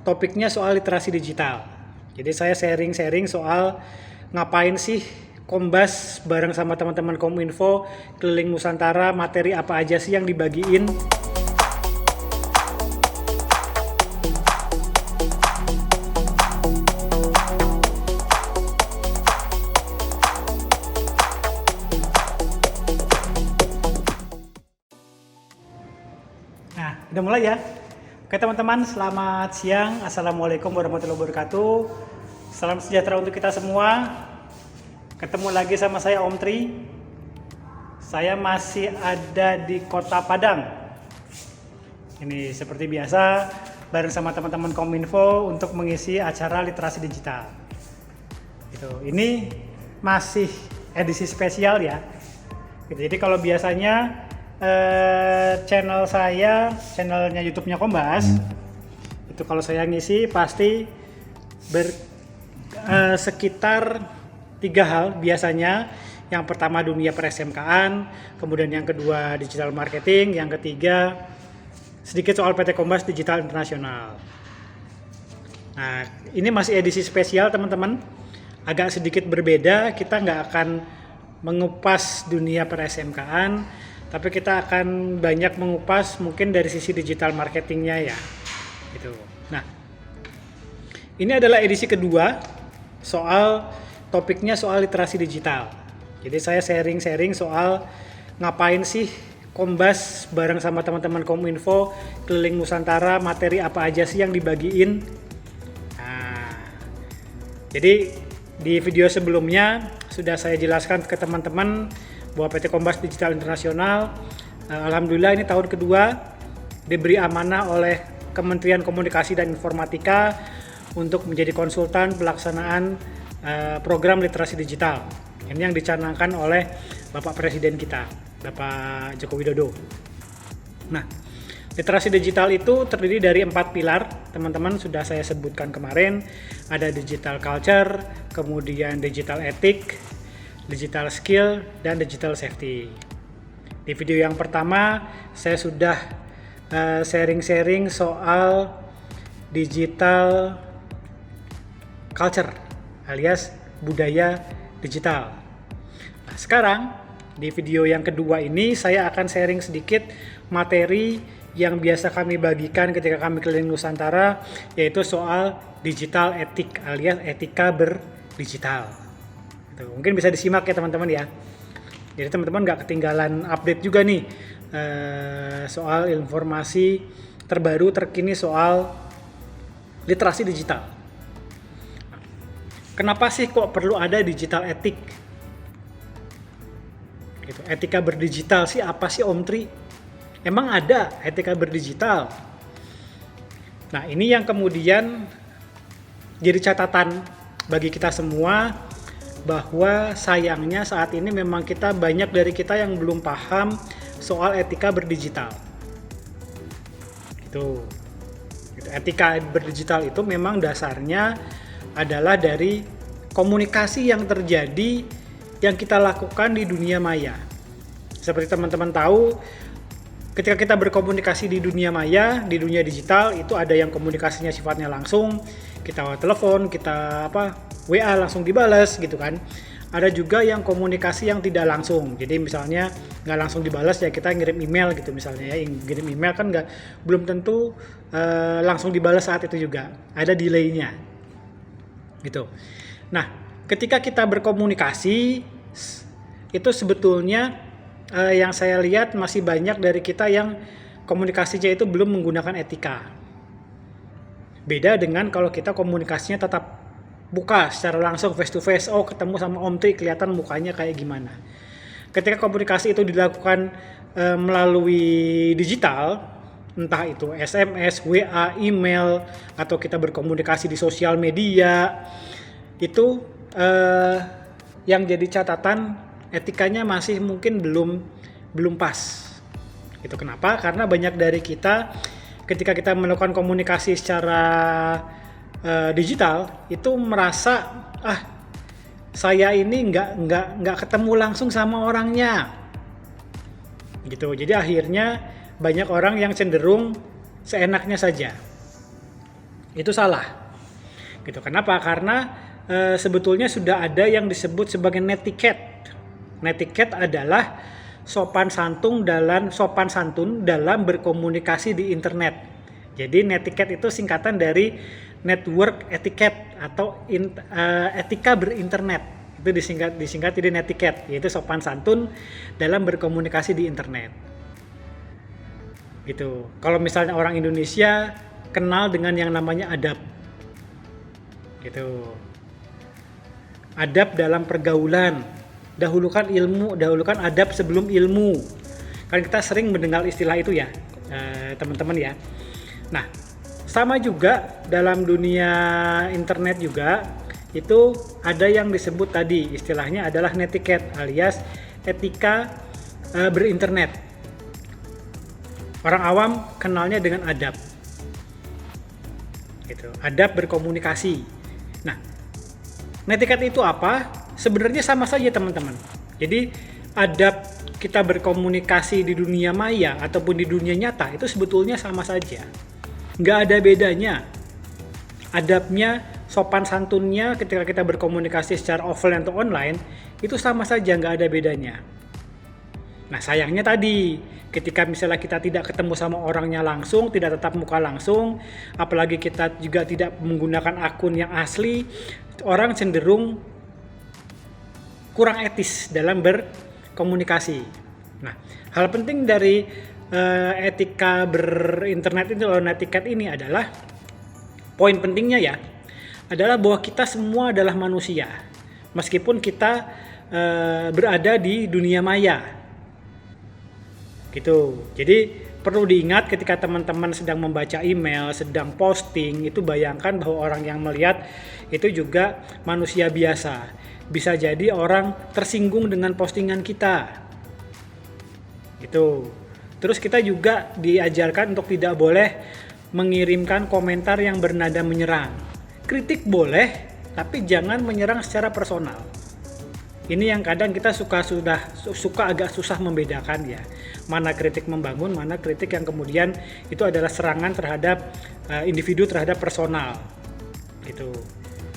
Topiknya soal literasi digital. Jadi saya sharing-sharing soal ngapain sih Kombas bareng sama teman-teman Kominfo keliling Nusantara, materi apa aja sih yang dibagiin. Nah, udah mulai ya. Oke teman-teman, selamat siang. Assalamualaikum warahmatullahi wabarakatuh. Salam sejahtera untuk kita semua. Ketemu lagi sama saya Om Tri. Saya masih ada di Kota Padang. Ini seperti biasa bareng sama teman-teman Kominfo untuk mengisi acara literasi digital. Ini masih edisi spesial ya. Jadi kalau biasanya channelnya YouTube-nya Kombas, itu kalau saya ngisi pasti sekitar 3 hal biasanya. Yang pertama dunia per-SMK-an, kemudian yang kedua digital marketing, yang ketiga sedikit soal PT Kombas Digital Internasional. Nah, ini masih edisi spesial teman-teman, agak sedikit berbeda. Kita nggak akan mengupas dunia per-SMK-an, tapi kita akan banyak mengupas mungkin dari sisi digital marketingnya ya. Gitu. Nah, ini adalah edisi kedua topiknya soal literasi digital. Jadi saya sharing-sharing soal ngapain sih Kombas bareng sama teman-teman Kominfo keliling Nusantara, materi apa aja sih yang dibagiin. Nah, jadi di video sebelumnya sudah saya jelaskan ke teman-teman bahwa PT Kombas Digital Internasional, alhamdulillah ini tahun kedua diberi amanah oleh Kementerian Komunikasi dan Informatika untuk menjadi konsultan pelaksanaan program literasi digital. Ini yang dicanangkan oleh Bapak Presiden kita, Bapak Joko Widodo. Nah, literasi digital itu terdiri dari 4 pilar, teman-teman sudah saya sebutkan kemarin. Ada digital culture, kemudian digital ethic, digital skill, dan digital safety. Di video yang pertama saya sudah sharing-sharing soal digital culture alias budaya digital. Nah, sekarang di video yang kedua ini saya akan sharing sedikit materi yang biasa kami bagikan ketika kami keliling Nusantara, yaitu soal digital ethic alias etika berdigital. Mungkin bisa disimak ya teman-teman ya. Jadi teman-teman nggak ketinggalan update juga nih soal informasi terbaru terkini soal literasi digital. Kenapa sih kok perlu ada digital etik? Etika berdigital sih apa sih Om Tri? Emang ada etika berdigital? Nah, ini yang kemudian jadi catatan bagi kita semua, bahwa sayangnya saat ini memang banyak dari kita yang belum paham soal etika berdigital. Etika berdigital itu memang dasarnya adalah dari komunikasi yang terjadi yang kita lakukan di dunia maya. Seperti teman-teman tahu, ketika kita berkomunikasi di dunia maya, di dunia digital, itu ada yang komunikasinya sifatnya langsung, kita telepon, kita WA langsung dibalas gitu kan. Ada juga yang komunikasi yang tidak langsung. Jadi misalnya nggak langsung dibalas ya kita ngirim email gitu misalnya ya. Ngirim email kan belum tentu langsung dibalas saat itu juga. Ada delay-nya. Gitu. Nah, ketika kita berkomunikasi itu sebetulnya yang saya lihat masih banyak dari kita yang komunikasinya itu belum menggunakan etika. Beda dengan kalau kita komunikasinya tetap buka secara langsung face to face. Oh, ketemu sama Om Tri kelihatan mukanya kayak gimana. Ketika komunikasi itu dilakukan melalui digital, entah itu SMS, WA, email, atau kita berkomunikasi di sosial media, itu yang jadi catatan etikanya masih mungkin belum pas. Itu kenapa? Karena banyak dari kita ketika kita melakukan komunikasi secara digital itu merasa saya ini nggak ketemu langsung sama orangnya gitu. Jadi akhirnya banyak orang yang cenderung seenaknya saja. Itu salah. Gitu. Kenapa? Karena sebetulnya sudah ada yang disebut sebagai netiquette. Netiquette adalah sopan santun dalam berkomunikasi di internet. Jadi netiquette itu singkatan dari network etiquette atau etika berinternet. Itu disingkat jadi netiquette, yaitu sopan santun dalam berkomunikasi di internet. Gitu. Kalau misalnya orang Indonesia kenal dengan yang namanya adab. Gitu. Adab dalam pergaulan, dahulukan adab sebelum ilmu. Kan kita sering mendengar istilah itu ya, teman-teman ya. Nah, sama juga dalam dunia internet juga itu ada yang disebut tadi, istilahnya adalah netiquette alias etika berinternet. Orang awam kenalnya dengan adab. Gitu. Adab berkomunikasi. Nah, netiquette itu apa? Sebenarnya sama saja teman-teman. Jadi adab kita berkomunikasi di dunia maya ataupun di dunia nyata itu sebetulnya sama saja. Nggak ada bedanya. Adabnya, sopan santunnya ketika kita berkomunikasi secara offline atau online itu sama saja, nggak ada bedanya. Nah sayangnya tadi, ketika misalnya kita tidak ketemu sama orangnya langsung, tidak tatap muka langsung, apalagi kita juga tidak menggunakan akun yang asli, orang cenderung kurang etis dalam berkomunikasi. Nah, hal penting dari etika berinternet itu, netiquette ini adalah, poin pentingnya ya, adalah bahwa kita semua adalah manusia, meskipun kita berada di dunia maya. Gitu. Jadi perlu diingat ketika teman-teman sedang membaca email, sedang posting, itu bayangkan bahwa orang yang melihat itu juga manusia biasa. Bisa jadi orang tersinggung dengan postingan kita. Gitu. Terus kita juga diajarkan untuk tidak boleh mengirimkan komentar yang bernada menyerang. Kritik boleh, tapi jangan menyerang secara personal. Ini yang kadang kita suka agak susah membedakan ya. Mana kritik membangun, mana kritik yang kemudian itu adalah serangan terhadap individu, terhadap personal. Gitu.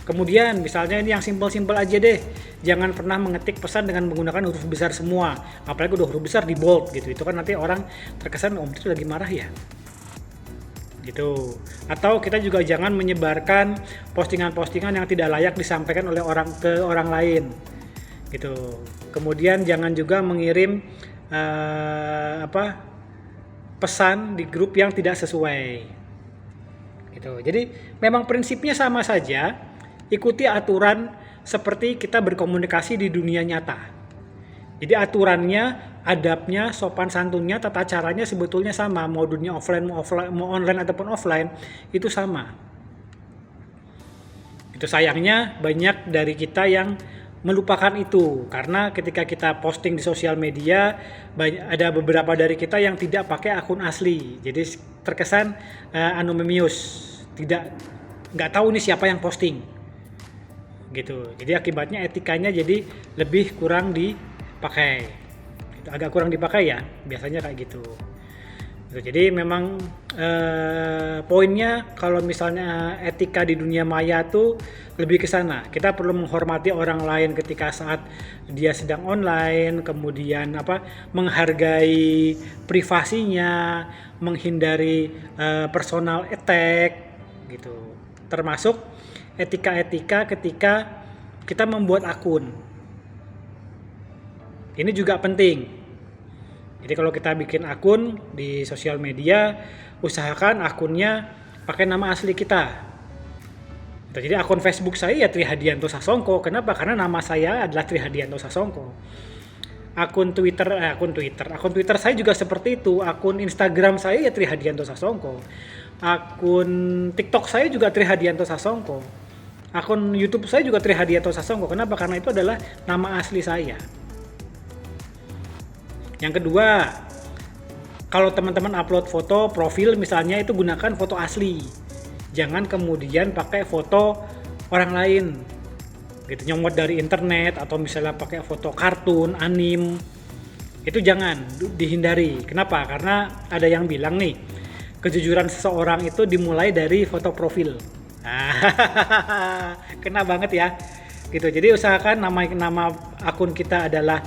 Kemudian misalnya ini yang simpel-simpel aja deh. Jangan pernah mengetik pesan dengan menggunakan huruf besar semua. Apalagi udah huruf besar di bold gitu. Itu kan nanti orang terkesan Om itu lagi marah ya. Gitu. Atau kita juga jangan menyebarkan postingan-postingan yang tidak layak disampaikan oleh orang lain. Gitu. Kemudian jangan juga mengirim pesan di grup yang tidak sesuai. Gitu. Jadi memang prinsipnya sama saja, ikuti aturan seperti kita berkomunikasi di dunia nyata. Jadi aturannya, adabnya, sopan santunnya, tata caranya sebetulnya sama, mau dunia offline, mau online ataupun offline, itu sama. Itu sayangnya banyak dari kita yang melupakan itu, karena ketika kita posting di sosial media ada beberapa dari kita yang tidak pakai akun asli, jadi terkesan anonymous, nggak tahu nih siapa yang posting gitu. Jadi akibatnya etikanya jadi lebih kurang dipakai, gitu. Agak kurang dipakai ya biasanya kayak gitu. Jadi memang poinnya kalau misalnya etika di dunia maya tuh lebih ke sana. Kita perlu menghormati orang lain ketika saat dia sedang online, kemudian menghargai privasinya, menghindari personal attack gitu. Termasuk etika-etika ketika kita membuat akun. Ini juga penting. Jadi kalau kita bikin akun di sosial media, usahakan akunnya pakai nama asli kita. Jadi akun Facebook saya ya Trihadianto Sasongko. Kenapa? Karena nama saya adalah Trihadianto Sasongko. Akun Twitter saya juga seperti itu. Akun Instagram saya ya Trihadianto Sasongko. Akun TikTok saya juga Trihadianto Sasongko. Akun YouTube saya juga Trihadianto Sasongko. Kenapa? Karena itu adalah nama asli saya. Yang kedua, kalau teman-teman upload foto profil misalnya, itu gunakan foto asli. Jangan kemudian pakai foto orang lain. Gitu, nyomot dari internet atau misalnya pakai foto kartun, anim. Itu jangan, dihindari. Kenapa? Karena ada yang bilang nih, kejujuran seseorang itu dimulai dari foto profil. Nah, kena banget ya. Gitu. Jadi usahakan nama akun kita adalah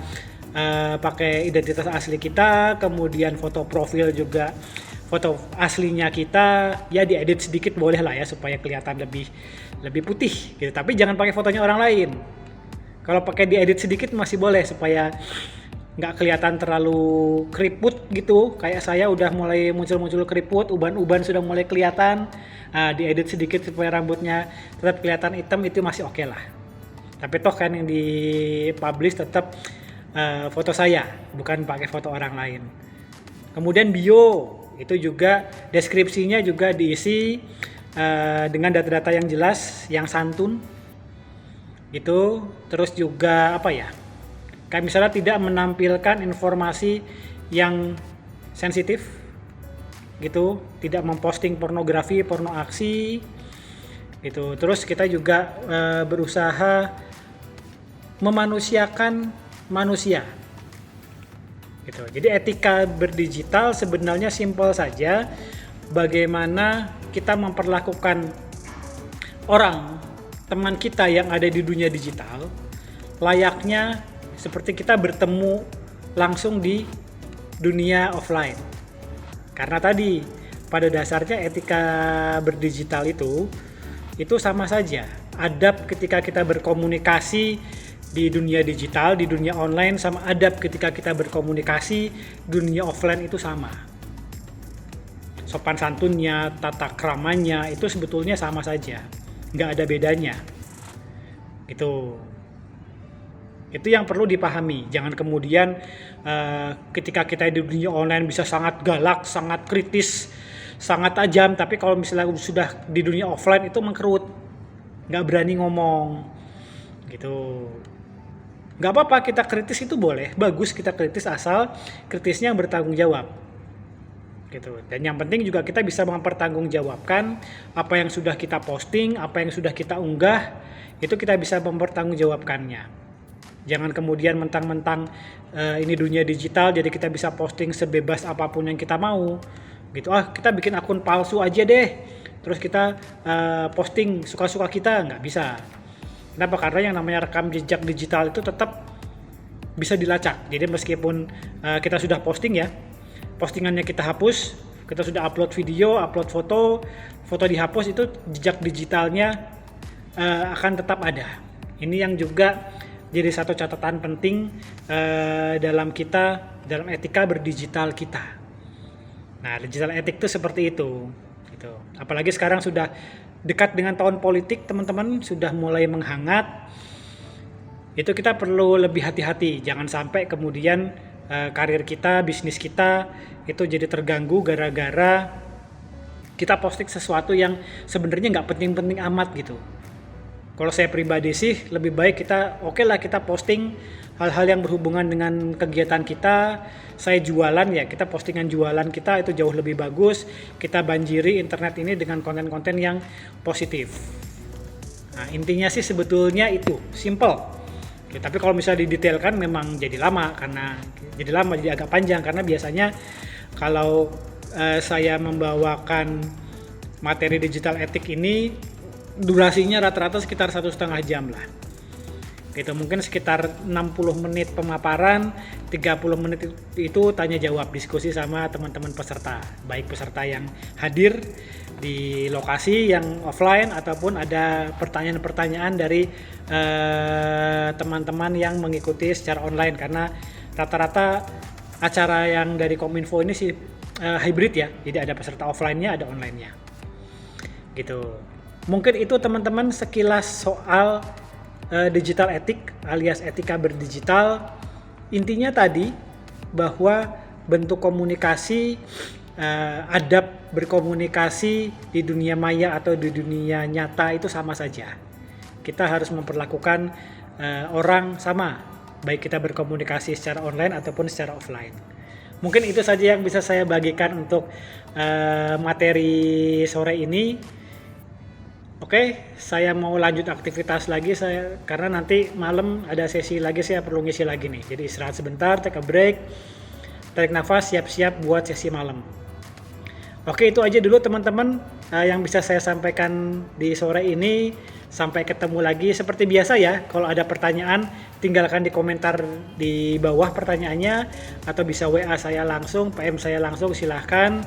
pakai identitas asli kita, kemudian foto profil juga foto aslinya kita, ya diedit sedikit boleh lah ya supaya kelihatan lebih putih gitu. Tapi jangan pakai fotonya orang lain. Kalau pakai diedit sedikit masih boleh supaya nggak kelihatan terlalu keriput gitu. Kayak saya udah mulai muncul keriput, uban-uban sudah mulai kelihatan. Diedit sedikit supaya rambutnya tetap kelihatan hitam, itu masih oke lah. Tapi toh kan yang di-publish tetap foto saya, bukan pakai foto orang lain. Kemudian bio, itu juga deskripsinya juga diisi dengan data-data yang jelas, yang santun. Itu terus juga apa ya? Kayak misalnya tidak menampilkan informasi yang sensitif gitu, tidak memposting pornografi, porno aksi gitu. Terus kita juga berusaha memanusiakan manusia gitu. Jadi etika berdigital sebenarnya simpel saja, bagaimana kita memperlakukan orang, teman kita yang ada di dunia digital layaknya seperti kita bertemu langsung di dunia offline. Karena tadi pada dasarnya etika berdigital itu sama saja. Adab ketika kita berkomunikasi di dunia digital, di dunia online, sama adab ketika kita berkomunikasi dunia offline itu sama. Sopan santunnya, tata keramanya itu sebetulnya sama saja, nggak ada bedanya. Itu yang perlu dipahami. Jangan kemudian ketika kita di dunia online bisa sangat galak, sangat kritis, sangat tajam, tapi kalau misalnya sudah di dunia offline itu mengkerut, nggak berani ngomong gitu. Nggak apa-apa kita kritis, itu boleh, bagus kita kritis, asal kritisnya yang bertanggung jawab gitu. Dan yang penting juga kita bisa mempertanggungjawabkan apa yang sudah kita posting, apa yang sudah kita unggah, itu kita bisa mempertanggungjawabkannya. Jangan kemudian mentang-mentang ini dunia digital jadi kita bisa posting sebebas apapun yang kita mau gitu. Kita bikin akun palsu aja deh, terus kita posting suka-suka kita, nggak bisa. Kenapa? Karena yang namanya rekam jejak digital itu tetap bisa dilacak. Jadi meskipun kita sudah posting ya, postingannya kita hapus, kita sudah upload video, upload foto dihapus, itu jejak digitalnya akan tetap ada. Ini yang juga jadi satu catatan penting dalam etika berdigital kita. Nah, digital etik itu seperti itu. Gitu. Apalagi sekarang sudah dekat dengan tahun politik, teman-teman, sudah mulai menghangat. Itu kita perlu lebih hati-hati, jangan sampai kemudian karir kita, bisnis kita itu jadi terganggu gara-gara kita posting sesuatu yang sebenarnya nggak penting-penting amat gitu. Kalau saya pribadi sih lebih baik kita kita posting hal-hal yang berhubungan dengan kegiatan kita. Saya jualan ya, kita postingan jualan kita itu jauh lebih bagus. Kita banjiri internet ini dengan konten-konten yang positif. Nah, intinya sih sebetulnya itu simple. Oke, tapi kalau misalnya didetailkan memang jadi agak panjang, karena biasanya kalau saya membawakan materi digital etik ini durasinya rata-rata sekitar 1,5 jam lah. Gitu, mungkin sekitar 60 menit pemaparan, 30 menit itu tanya jawab, diskusi sama teman-teman peserta, baik peserta yang hadir di lokasi yang offline ataupun ada pertanyaan-pertanyaan dari teman-teman yang mengikuti secara online, karena rata-rata acara yang dari Kominfo ini sih hybrid ya, jadi ada peserta offline-nya, ada online-nya. Gitu. Mungkin itu teman-teman sekilas soal digital etik alias etika berdigital. Intinya tadi bahwa bentuk komunikasi, adab berkomunikasi di dunia maya atau di dunia nyata itu sama saja. Kita harus memperlakukan orang sama, baik kita berkomunikasi secara online ataupun secara offline. Mungkin itu saja yang bisa saya bagikan untuk materi sore ini. Oke, saya mau lanjut aktivitas lagi karena nanti malam ada sesi lagi, saya perlu ngisi lagi nih. Jadi istirahat sebentar, take a break, tarik nafas, siap-siap buat sesi malam. Oke, itu aja dulu teman-teman yang bisa saya sampaikan di sore ini. Sampai ketemu lagi seperti biasa ya. Kalau ada pertanyaan, tinggalkan di komentar di bawah pertanyaannya, atau bisa WA saya langsung, PM saya langsung, silahkan.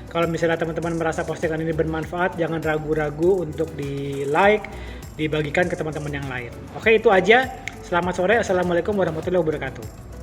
Kalau misalnya teman-teman merasa postingan ini bermanfaat, jangan ragu-ragu untuk di like, dibagikan ke teman-teman yang lain. Oke, itu aja. Selamat sore. Assalamualaikum warahmatullahi wabarakatuh.